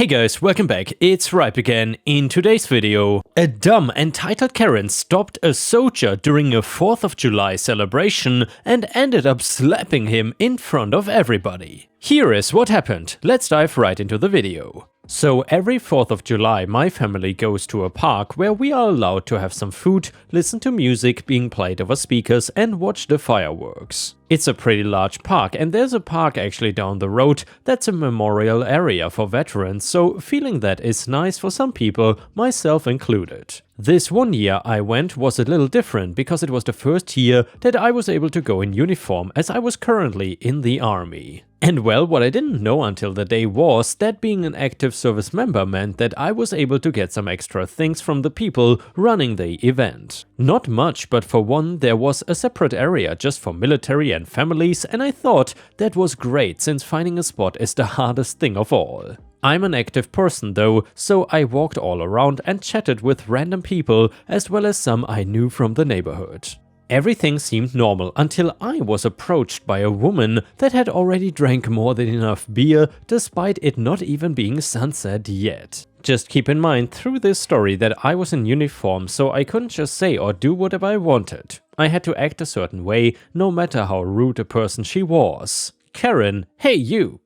Hey guys, welcome back, it's Ripe again. In today's video, a dumb entitled Karen stopped a soldier during a 4th of July celebration and ended up slapping him in front of everybody. Here is what happened, let's dive right into the video. So every 4th of July my family goes to a park where we are allowed to have some food, listen to music being played over speakers and watch the fireworks. It's a pretty large park and there's a park actually down the road that's a memorial area for veterans, so feeling that is nice for some people, myself included. This one year I went was a little different because it was the first year that I was able to go in uniform as I was currently in the army. And well, what I didn't know until the day was that being an active service member meant that I was able to get some extra things from the people running the event. Not much, but for one there was a separate area just for military and families, and I thought that was great since finding a spot is the hardest thing of all. I'm an active person though, so I walked all around and chatted with random people as well as some I knew from the neighborhood. Everything seemed normal until I was approached by a woman that had already drank more than enough beer despite it not even being sunset yet. Just keep in mind through this story that I was in uniform, so I couldn't just say or do whatever I wanted. I had to act a certain way no matter how rude a person she was. Karen, hey you.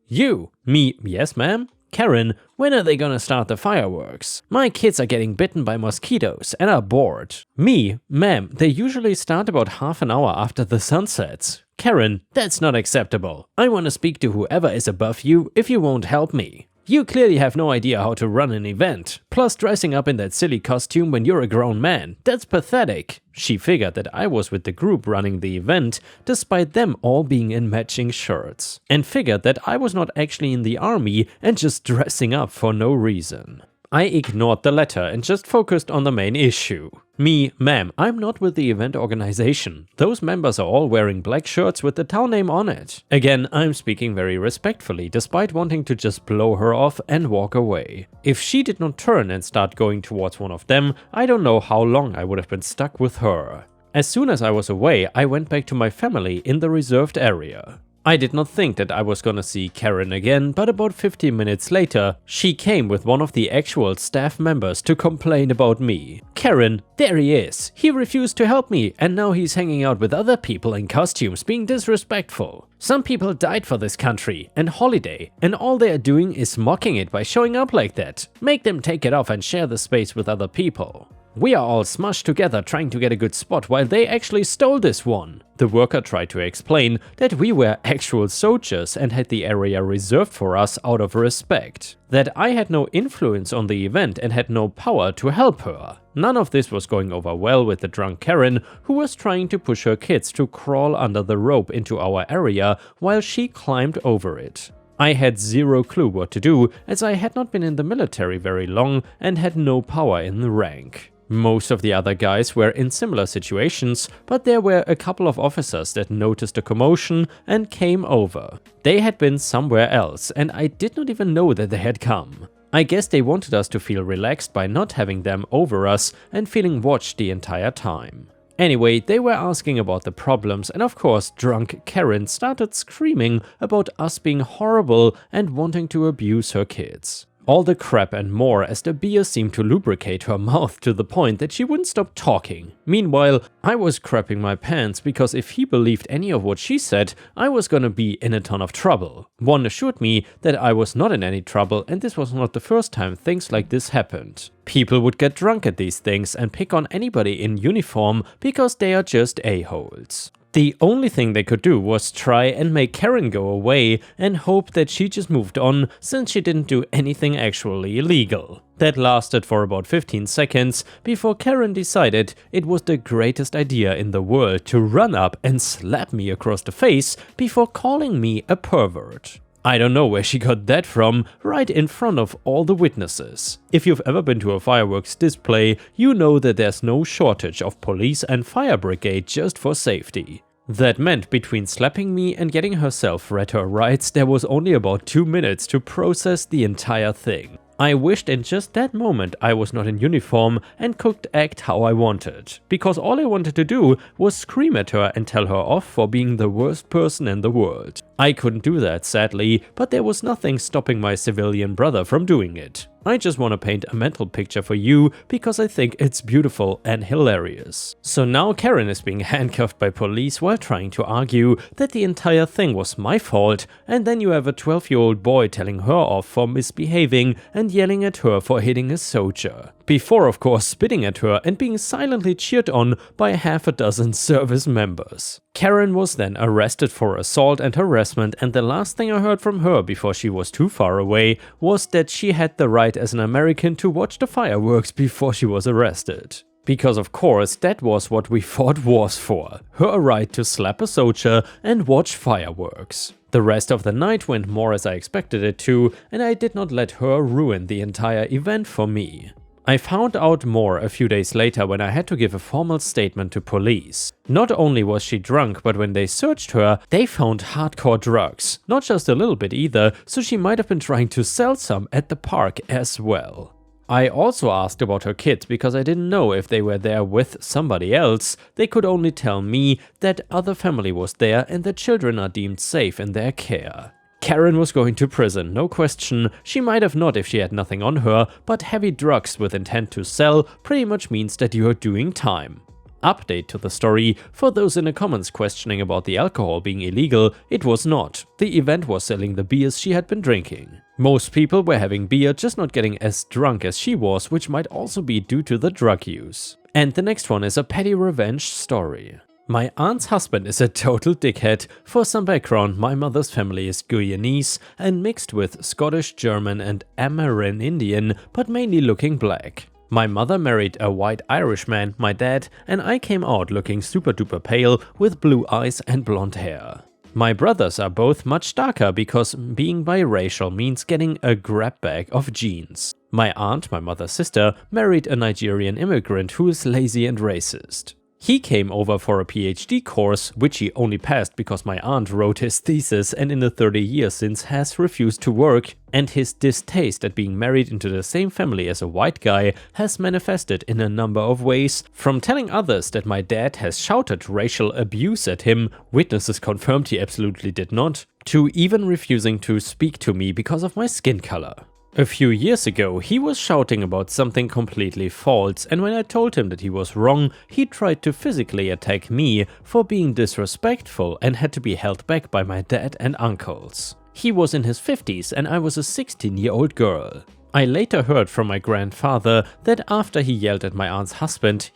Me, yes ma'am? Karen, when are they gonna start the fireworks? My kids are getting bitten by mosquitoes and are bored. Me, ma'am, they usually start about half an hour after the sun sets. Karen, that's not acceptable. I wanna speak to whoever is above you if you won't help me. You clearly have no idea how to run an event. Plus dressing up in that silly costume when you're a grown man. That's pathetic. She figured that I was with the group running the event, despite them all being in matching shirts. And figured that I was not actually in the army and just dressing up for no reason. I ignored the letter and just focused on the main issue. Me, ma'am, I'm not with the event organization. Those members are all wearing black shirts with the town name on it. Again, I'm speaking very respectfully, despite wanting to just blow her off and walk away. If she did not turn and start going towards one of them, I don't know how long I would have been stuck with her. As soon as I was away, I went back to my family in the reserved area. I did not think that I was gonna see Karen again, but about 15 minutes later, she came with one of the actual staff members to complain about me. Karen, there he is. He refused to help me and now he's hanging out with other people in costumes being disrespectful. Some people died for this country and holiday, and all they are doing is mocking it by showing up like that. Make them take it off and share the space with other people. We are all smushed together trying to get a good spot while they actually stole this one. The worker tried to explain that we were actual soldiers and had the area reserved for us out of respect. That I had no influence on the event and had no power to help her. None of this was going over well with the drunk Karen, who was trying to push her kids to crawl under the rope into our area while she climbed over it. I had zero clue what to do as I had not been in the military very long and had no power in the rank. Most of the other guys were in similar situations, but there were a couple of officers that noticed the commotion and came over. They had been somewhere else and I did not even know that they had come. I guess they wanted us to feel relaxed by not having them over us and feeling watched the entire time. Anyway, they were asking about the problems and of course drunk Karen started screaming about us being horrible and wanting to abuse her kids. All the crap and more as the beer seemed to lubricate her mouth to the point that she wouldn't stop talking. Meanwhile, I was crapping my pants because if he believed any of what she said, I was gonna be in a ton of trouble. One assured me that I was not in any trouble and this was not the first time things like this happened. People would get drunk at these things and pick on anybody in uniform because they are just a-holes. The only thing they could do was try and make Karen go away and hope that she just moved on since she didn't do anything actually illegal. That lasted for about 15 seconds before Karen decided it was the greatest idea in the world to run up and slap me across the face before calling me a pervert. I don't know where she got that from, right in front of all the witnesses. If you've ever been to a fireworks display, you know that there's no shortage of police and fire brigade just for safety. That meant between slapping me and getting herself read her rights, there was only about 2 minutes to process the entire thing. I wished in just that moment I was not in uniform and could act how I wanted, because all I wanted to do was scream at her and tell her off for being the worst person in the world. I couldn't do that, sadly, but there was nothing stopping my civilian brother from doing it. I just want to paint a mental picture for you because I think it's beautiful and hilarious. So now Karen is being handcuffed by police while trying to argue that the entire thing was my fault, and then you have a 12-year-old boy telling her off for misbehaving and yelling at her for hitting a soldier. Before, of course, spitting at her and being silently cheered on by half a dozen service members. Karen was then arrested for assault and harassment, and the last thing I heard from her before she was too far away was that she had the right as an American to watch the fireworks before she was arrested. Because of course that was what we fought wars for, her right to slap a soldier and watch fireworks. The rest of the night went more as I expected it to, and I did not let her ruin the entire event for me. I found out more a few days later when I had to give a formal statement to police. Not only was she drunk, but when they searched her, they found hardcore drugs. Not just a little bit either, so she might have been trying to sell some at the park as well. I also asked about her kids because I didn't know if they were there with somebody else. They could only tell me that other family was there and the children are deemed safe in their care. Karen was going to prison, no question. She might have not if she had nothing on her, but heavy drugs with intent to sell pretty much means that you are doing time. Update to the story: for those in the comments questioning about the alcohol being illegal, it was not. The event was selling the beers she had been drinking. Most people were having beer, just not getting as drunk as she was, which might also be due to the drug use. And the next one is a petty revenge story. My aunt's husband is a total dickhead. For some background, my mother's family is Guyanese and mixed with Scottish, German and Amerindian, but mainly looking black. My mother married a white Irish man, my dad, and I came out looking super duper pale with blue eyes and blonde hair. My brothers are both much darker because being biracial means getting a grab bag of genes. My aunt, my mother's sister, married a Nigerian immigrant who is lazy and racist. He came over for a PhD course, which he only passed because my aunt wrote his thesis and in the 30 years since has refused to work, and his distaste at being married into the same family as a white guy has manifested in a number of ways, from telling others that my dad has shouted racial abuse at him, witnesses confirmed he absolutely did not, to even refusing to speak to me because of my skin color. A few years ago, he was shouting about something completely false, and when I told him that he was wrong, he tried to physically attack me for being disrespectful and had to be held back by my dad and uncles. He was in his 50s and I was a 16-year-old girl. I later heard from my grandfather that after he yelled at my aunt's husband,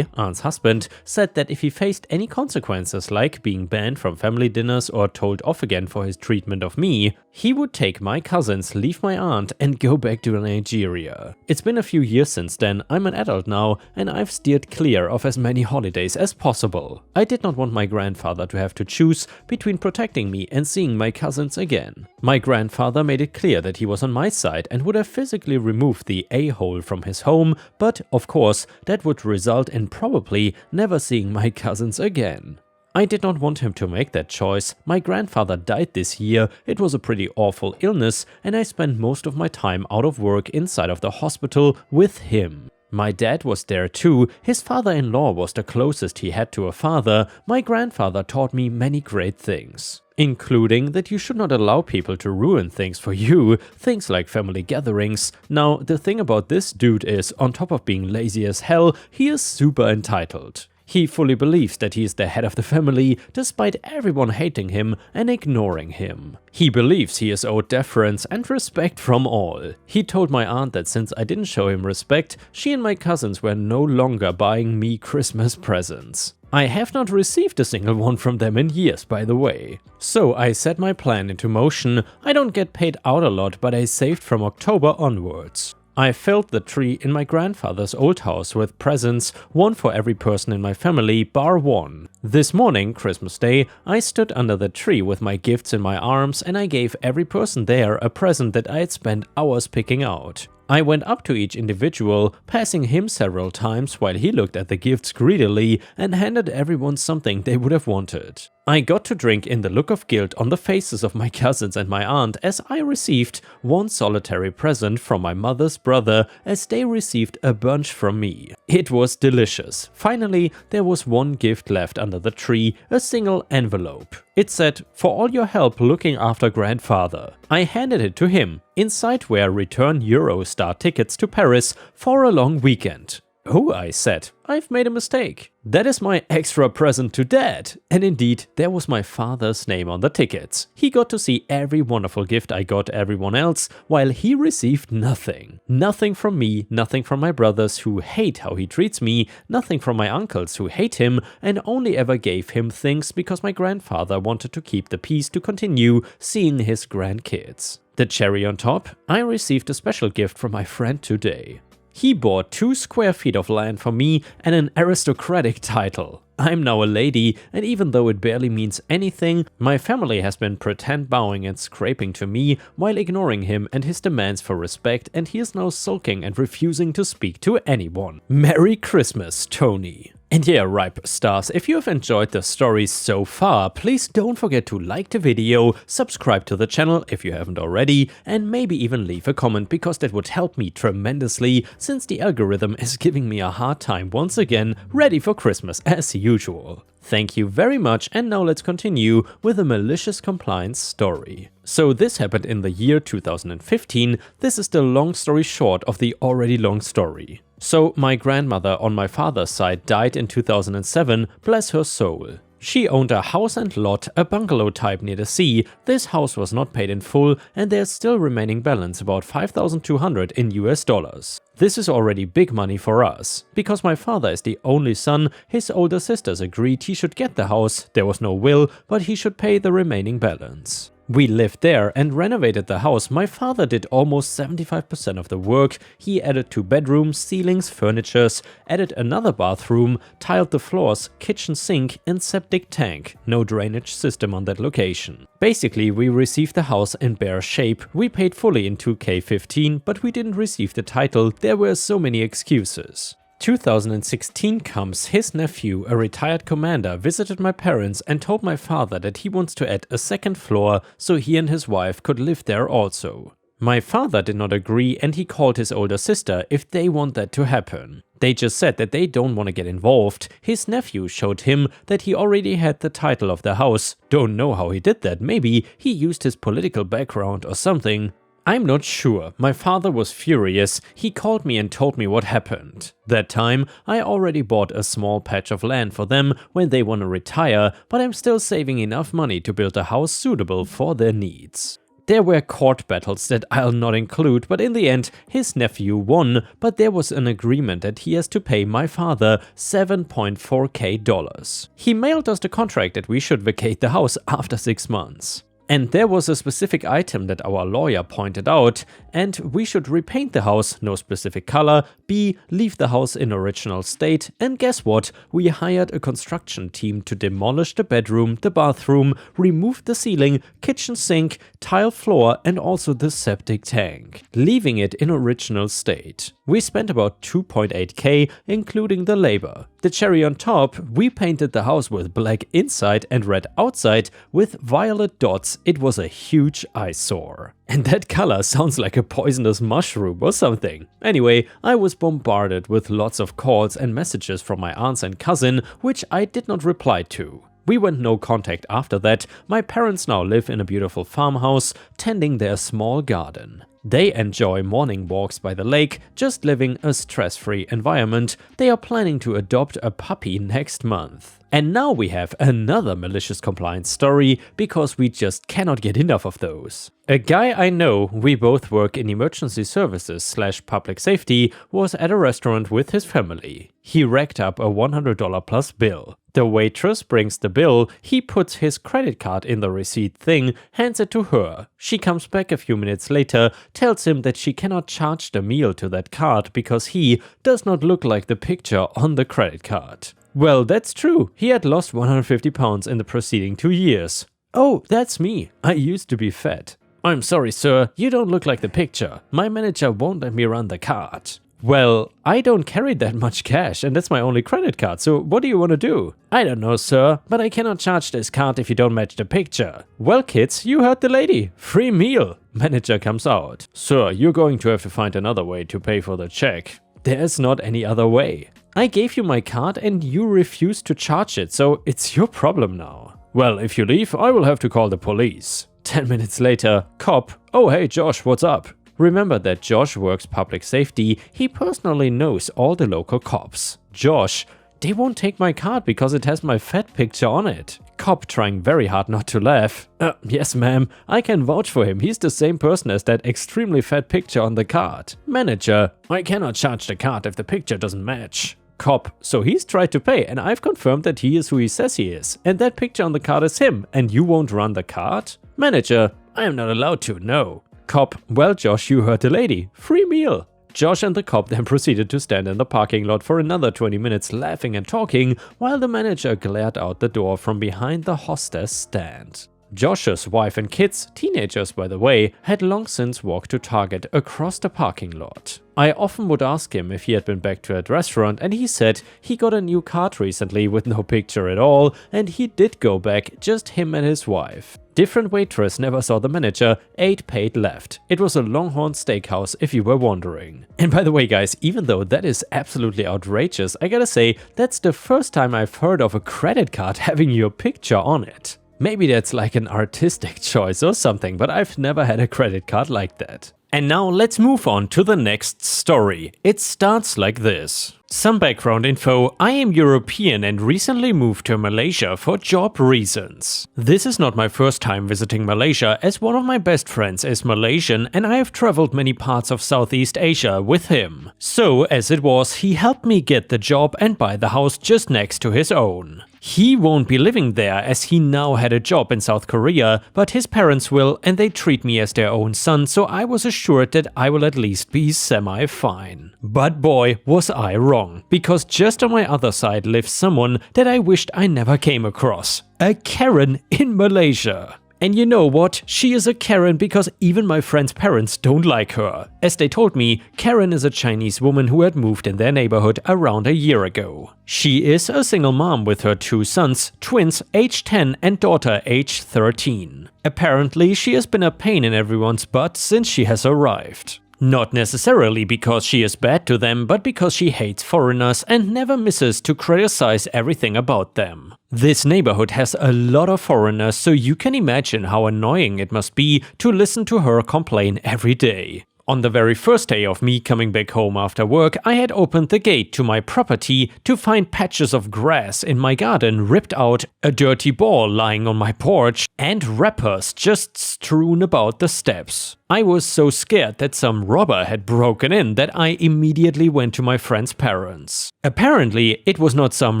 aunt's husband, said that if he faced any consequences like being banned from family dinners or told off again for his treatment of me, he would take my cousins, leave my aunt and go back to Nigeria. It's been a few years since then, I'm an adult now and I've steered clear of as many holidays as possible. I did not want my grandfather to have to choose between protecting me and seeing my cousins again. My grandfather made it clear that he was on my side and would have physically removed the a-hole from his home, but of course that would result in probably never seeing my cousins again. I did not want him to make that choice. My grandfather died this year, it was a pretty awful illness, and I spent most of my time out of work inside of the hospital with him. My dad was there too. His father-in-law was the closest he had to a father. My grandfather taught me many great things, including that you should not allow people to ruin things for you, things like family gatherings. Now, the thing about this dude is, on top of being lazy as hell, he is super entitled. He fully believes that he is the head of the family, despite everyone hating him and ignoring him. He believes he is owed deference and respect from all. He told my aunt that since I didn't show him respect, she and my cousins were no longer buying me Christmas presents. I have not received a single one from them in years, by the way. So I set my plan into motion. I don't get paid out a lot, but I saved from October onwards. I filled the tree in my grandfather's old house with presents, one for every person in my family, bar one. This morning, Christmas Day, I stood under the tree with my gifts in my arms and I gave every person there a present that I had spent hours picking out. I went up to each individual, passing him several times while he looked at the gifts greedily and handed everyone something they would have wanted. I got to drink in the look of guilt on the faces of my cousins and my aunt as I received one solitary present from my mother's brother as they received a bunch from me. It was delicious. Finally, there was one gift left under the tree, a single envelope. It said, "For all your help looking after grandfather." I handed it to him. Inside were return Eurostar tickets to Paris for a long weekend. "Oh," I said, "I've made a mistake. That is my extra present to Dad." And indeed, there was my father's name on the tickets. He got to see every wonderful gift I got everyone else, while he received nothing. Nothing from me, nothing from my brothers who hate how he treats me, nothing from my uncles who hate him and only ever gave him things because my grandfather wanted to keep the peace to continue seeing his grandkids. The cherry on top, I received a special gift from my friend today. He bought 2 square feet of land for me and an aristocratic title. I'm now a lady, and even though it barely means anything, my family has been pretend bowing and scraping to me while ignoring him and his demands for respect, and he is now sulking and refusing to speak to anyone. Merry Christmas, Tony. And yeah, ripe stars, if you have enjoyed the story so far, please don't forget to like the video, subscribe to the channel if you haven't already, and maybe even leave a comment because that would help me tremendously since the algorithm is giving me a hard time once again, ready for Christmas as usual. Thank you very much, and now let's continue with the malicious compliance story. So this happened in the year 2015, this is the long story short of the already long story. So my grandmother on my father's side died in 2007, bless her soul. She owned a house and lot, a bungalow type near the sea. This house was not paid in full and there's still remaining balance about $5,200 in US dollars. This is already big money for us. Because my father is the only son, his older sisters agreed he should get the house, there was no will, but he should pay the remaining balance. We lived there and renovated the house. My father did almost 75% of the work. He added 2 bedrooms, ceilings, furnitures, added another bathroom, tiled the floors, kitchen sink and septic tank. No drainage system on that location. Basically, we received the house in bare shape. We paid fully in 2K15, but we didn't receive the title. There were so many excuses. 2016 comes, his nephew, a retired commander, visited my parents and told my father that he wants to add a 2nd floor so he and his wife could live there also. My father did not agree and he called his older sister if they want that to happen. They just said that they don't want to get involved. His nephew showed him that he already had the title of the house. Don't know how he did that, maybe he used his political background or something. I'm not sure. My father was furious. He called me and told me what happened. That time, I already bought a small patch of land for them when they want to retire, but I'm still saving enough money to build a house suitable for their needs. There were court battles that I'll not include, but in the end, his nephew won, but there was an agreement that he has to pay my father $7.4K. He mailed us the contract that we should vacate the house after 6 months. And there was a specific item that our lawyer pointed out, and we should repaint the house, no specific color, B, leave the house in original state, and guess what? We hired a construction team to demolish the bedroom, the bathroom, remove the ceiling, kitchen sink, tile floor, and also the septic tank, leaving it in original state. We spent about 2.8K, including the labor. The cherry on top, we painted the house with black inside and red outside with violet dots. It was a huge eyesore. And that color sounds like a poisonous mushroom or something. Anyway, I was bombarded with lots of calls and messages from my aunts and cousin, which I did not reply to. We went no contact after that. My parents now live in a beautiful farmhouse, tending their small garden. They enjoy morning walks by the lake, just living a stress-free environment. They are planning to adopt a puppy next month. And now we have another malicious compliance story, because we just cannot get enough of those. A guy I know, we both work in emergency services / public safety, was at a restaurant with his family. He racked up a $100 plus bill. The waitress brings the bill, he puts his credit card in the receipt thing, hands it to her. She comes back a few minutes later, tells him that she cannot charge the meal to that card because he does not look like the picture on the credit card. Well, that's true. He had lost 150 pounds in the preceding 2 years. Oh, that's me. I used to be fat. I'm sorry, sir. You don't look like the picture. My manager won't let me run the card. Well, I don't carry that much cash and that's my only credit card, so what do you want to do? I don't know, sir, but I cannot charge this card if you don't match the picture. Well, kids, you heard the lady. Free meal. Manager comes out. Sir, you're going to have to find another way to pay for the check. There's not any other way. I gave you my card and you refused to charge it, so it's your problem now. Well, if you leave, I will have to call the police. 10 minutes later, cop. Oh hey Josh, what's up? Remember that Josh works public safety, he personally knows all the local cops. Josh, they won't take my card because it has my fat picture on it. Cop trying very hard not to laugh. Yes ma'am, I can vouch for him, he's the same person as that extremely fat picture on the card. Manager, I cannot charge the card if the picture doesn't match. Cop, so he's tried to pay and I've confirmed that he is who he says he is, and that picture on the card is him, and you won't run the card? Manager, I am not allowed to, no. Cop, well Josh, you heard the lady. Free meal. Josh and the cop then proceeded to stand in the parking lot for another 20 minutes laughing and talking while the manager glared out the door from behind the hostess stand. Josh's wife and kids, teenagers by the way, had long since walked to Target across the parking lot. I often would ask him if he had been back to that restaurant and he said he got a new card recently with no picture at all and he did go back, just him and his wife. Different waitress never saw the manager, ate, paid, left. It was a Longhorn Steakhouse if you were wondering. And by the way guys, even though that is absolutely outrageous, I gotta say that's the first time I've heard of a credit card having your picture on it. Maybe that's like an artistic choice or something, but I've never had a credit card like that. And now let's move on to the next story. It starts like this. Some background info, I am European and recently moved to Malaysia for job reasons. This is not my first time visiting Malaysia, as one of my best friends is Malaysian and I have traveled many parts of Southeast Asia with him. So as it was, he helped me get the job and buy the house just next to his own. He won't be living there as he now had a job in South Korea, but his parents will and they treat me as their own son, so I was assured that I will at least be semi-fine. But boy, was I wrong, because just on my other side lives someone that I wished I never came across. A Karen in Malaysia. And you know what? She is a Karen because even my friend's parents don't like her. As they told me, Karen is a Chinese woman who had moved in their neighborhood around a year ago. She is a single mom with her 2 sons, twins age 10 and daughter age 13. Apparently, she has been a pain in everyone's butt since she has arrived. Not necessarily because she is bad to them, but because she hates foreigners and never misses to criticize everything about them. This neighborhood has a lot of foreigners, so you can imagine how annoying it must be to listen to her complain every day. On the very first day of me coming back home after work, I had opened the gate to my property to find patches of grass in my garden ripped out, a dirty ball lying on my porch, and wrappers just strewn about the steps. I was so scared that some robber had broken in that I immediately went to my friend's parents. Apparently, it was not some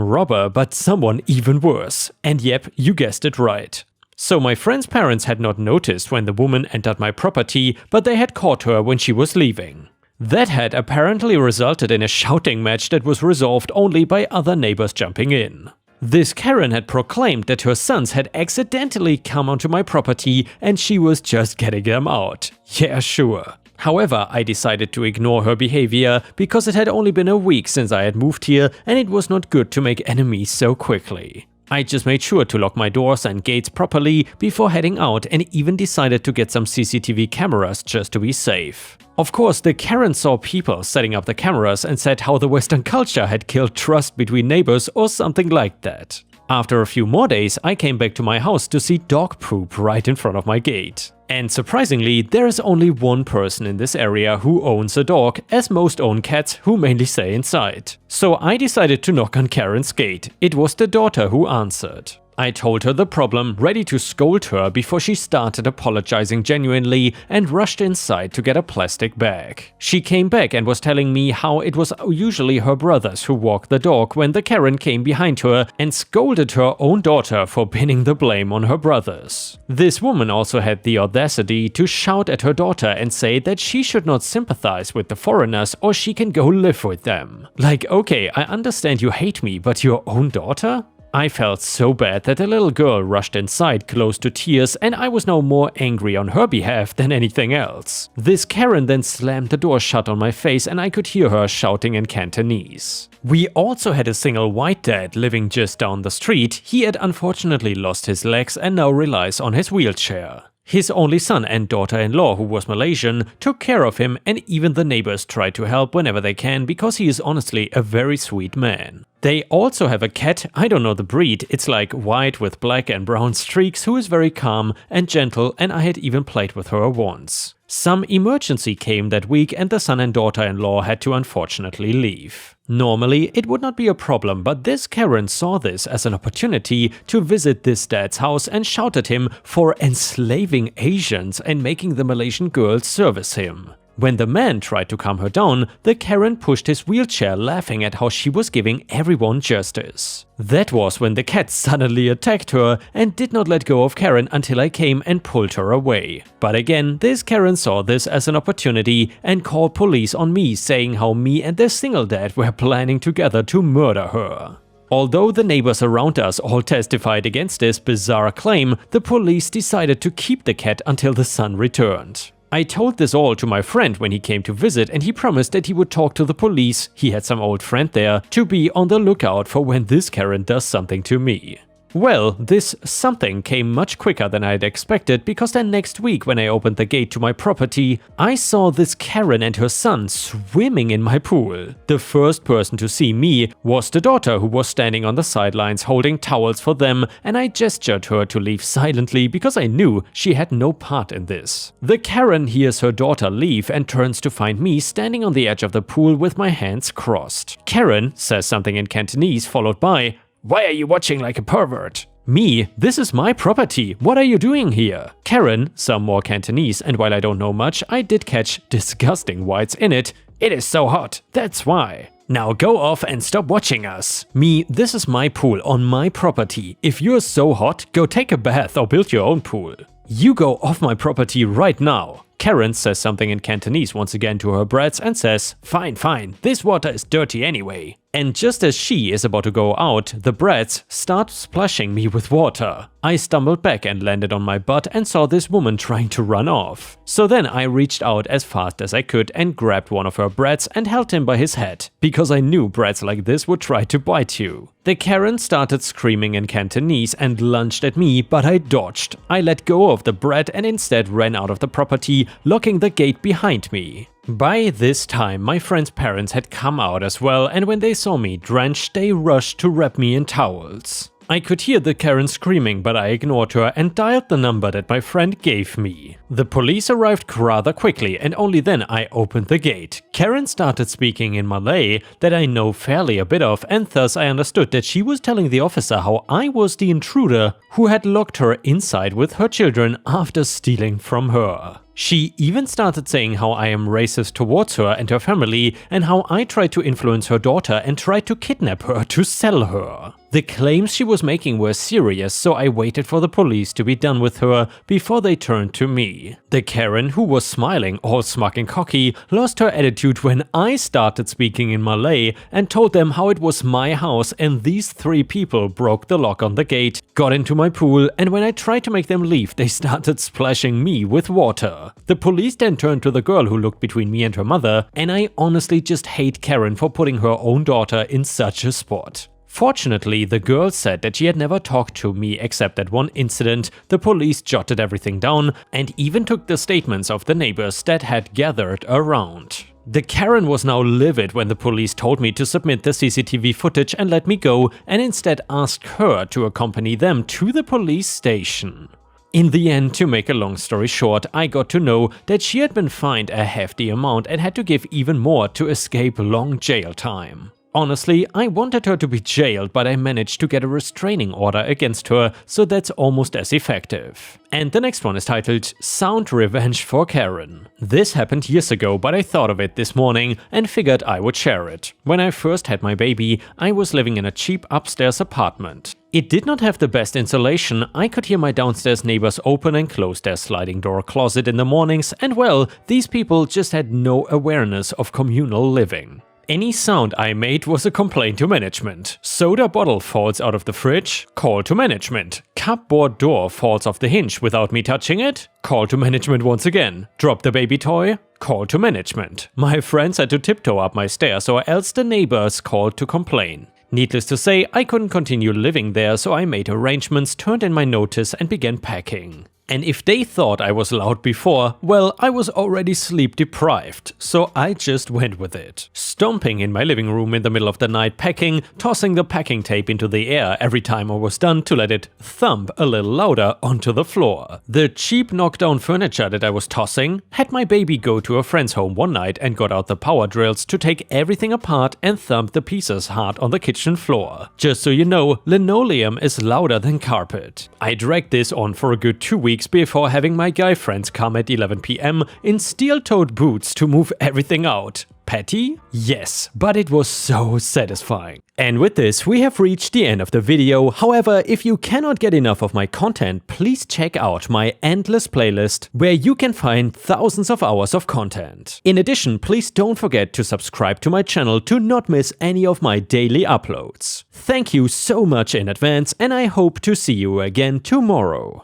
robber, but someone even worse. And yep, you guessed it right. So my friend's parents had not noticed when the woman entered my property, but they had caught her when she was leaving. That had apparently resulted in a shouting match that was resolved only by other neighbors jumping in. This Karen had proclaimed that her sons had accidentally come onto my property and she was just getting them out. Yeah, sure. However, I decided to ignore her behavior because it had only been a week since I had moved here and it was not good to make enemies so quickly. I just made sure to lock my doors and gates properly before heading out and even decided to get some CCTV cameras just to be safe. Of course, the Karen saw people setting up the cameras and said how the Western culture had killed trust between neighbors or something like that. After a few more days, I came back to my house to see dog poop right in front of my gate. And surprisingly, there is only one person in this area who owns a dog, as most own cats who mainly stay inside. So I decided to knock on Karen's gate. It was the daughter who answered. I told her the problem, ready to scold her before she started apologizing genuinely and rushed inside to get a plastic bag. She came back and was telling me how it was usually her brothers who walked the dog when the Karen came behind her and scolded her own daughter for pinning the blame on her brothers. This woman also had the audacity to shout at her daughter and say that she should not sympathize with the foreigners or she can go live with them. Like, okay, I understand you hate me, but your own daughter? I felt so bad that the little girl rushed inside close to tears, and I was now more angry on her behalf than anything else. This Karen then slammed the door shut on my face and I could hear her shouting in Cantonese. We also had a single white dad living just down the street. He had unfortunately lost his legs and now relies on his wheelchair. His only son and daughter-in-law, who was Malaysian, took care of him, and even the neighbors try to help whenever they can because he is honestly a very sweet man. They also have a cat, I don't know the breed, it's like white with black and brown streaks, who is very calm and gentle, and I had even played with her once. Some emergency came that week and the son and daughter-in-law had to unfortunately leave. Normally it would not be a problem, but this Karen saw this as an opportunity to visit this dad's house and shouted at him for enslaving Asians and making the Malaysian girls service him. When the man tried to calm her down, the Karen pushed his wheelchair, laughing at how she was giving everyone justice. That was when the cat suddenly attacked her and did not let go of Karen until I came and pulled her away. But again, this Karen saw this as an opportunity and called police on me, saying how me and their single dad were planning together to murder her. Although the neighbors around us all testified against this bizarre claim, the police decided to keep the cat until the son returned. I told this all to my friend when he came to visit, and he promised that he would talk to the police, he had some old friend there, to be on the lookout for when this Karen does something to me. Well, this something came much quicker than I had expected, because then next week when I opened the gate to my property, I saw this Karen and her son swimming in my pool. The first person to see me was the daughter, who was standing on the sidelines holding towels for them, and I gestured her to leave silently because I knew she had no part in this. The Karen hears her daughter leave and turns to find me standing on the edge of the pool with my hands crossed. Karen says something in Cantonese followed by, "Why are you watching like a pervert?" Me, "This is my property, what are you doing here?" Karen, some more Cantonese, and while I don't know much, I did catch disgusting whites in it. "It is so hot, that's why." "Now go off and stop watching us." Me, "This is my pool on my property. If you're so hot, go take a bath or build your own pool." "You go off my property right now." Karen says something in Cantonese once again to her brats and says, "Fine, fine, this water is dirty anyway." And just as she is about to go out, the brats start splashing me with water. I stumbled back and landed on my butt and saw this woman trying to run off. So then I reached out as fast as I could and grabbed one of her brats and held him by his head, because I knew brats like this would try to bite you. The Karen started screaming in Cantonese and lunged at me, but I dodged. I let go of the brat and instead ran out of the property, locking the gate behind me. By this time, my friend's parents had come out as well, and when they saw me drenched, they rushed to wrap me in towels. I could hear the Karen screaming, but I ignored her and dialed the number that my friend gave me. The police arrived rather quickly, and only then I opened the gate. Karen started speaking in Malay that I know fairly a bit of, and thus I understood that she was telling the officer how I was the intruder who had locked her inside with her children after stealing from her. She even started saying how I am racist towards her and her family, and how I tried to influence her daughter and tried to kidnap her to sell her. The claims she was making were serious, so I waited for the police to be done with her before they turned to me. The Karen, who was smiling all smug and cocky, lost her attitude when I started speaking in Malay and told them how it was my house and these three people broke the lock on the gate, got into my pool, and when I tried to make them leave, they started splashing me with water. The police then turned to the girl who looked between me and her mother, and I honestly just hate Karen for putting her own daughter in such a spot. Fortunately, the girl said that she had never talked to me except at one incident. The police jotted everything down and even took the statements of the neighbors that had gathered around. The Karen was now livid when the police told me to submit the CCTV footage and let me go, and instead asked her to accompany them to the police station. In the end, to make a long story short, I got to know that she had been fined a hefty amount and had to give even more to escape long jail time. Honestly, I wanted her to be jailed, but I managed to get a restraining order against her, so that's almost as effective. And the next one is titled Sound Revenge for Karen. This happened years ago, but I thought of it this morning and figured I would share it. When I first had my baby, I was living in a cheap upstairs apartment. It did not have the best insulation. I could hear my downstairs neighbors open and close their sliding door closet in the mornings, and well, these people just had no awareness of communal living. Any sound I made was a complaint to management. Soda bottle falls out of the fridge, call to management. Cupboard door falls off the hinge without me touching it, call to management once again. Drop the baby toy, call to management. My friends had to tiptoe up my stairs or else the neighbors called to complain. Needless to say, I couldn't continue living there, so I made arrangements, turned in my notice and began packing. And if they thought I was loud before, well, I was already sleep deprived, so I just went with it. Stomping in my living room in the middle of the night packing, tossing the packing tape into the air every time I was done to let it thump a little louder onto the floor. The cheap knockdown furniture that I was tossing had my baby go to a friend's home one night and got out the power drills to take everything apart and thump the pieces hard on the kitchen floor. Just so you know, linoleum is louder than carpet. I dragged this on for a good 2 weeks before having my guy friends come at 11 PM in steel-toed boots to move everything out. Petty? Yes, but it was so satisfying. And with this, we have reached the end of the video. However, if you cannot get enough of my content, please check out my endless playlist, where you can find thousands of hours of content. In addition, please don't forget to subscribe to my channel to not miss any of my daily uploads. Thank you so much in advance, and I hope to see you again tomorrow.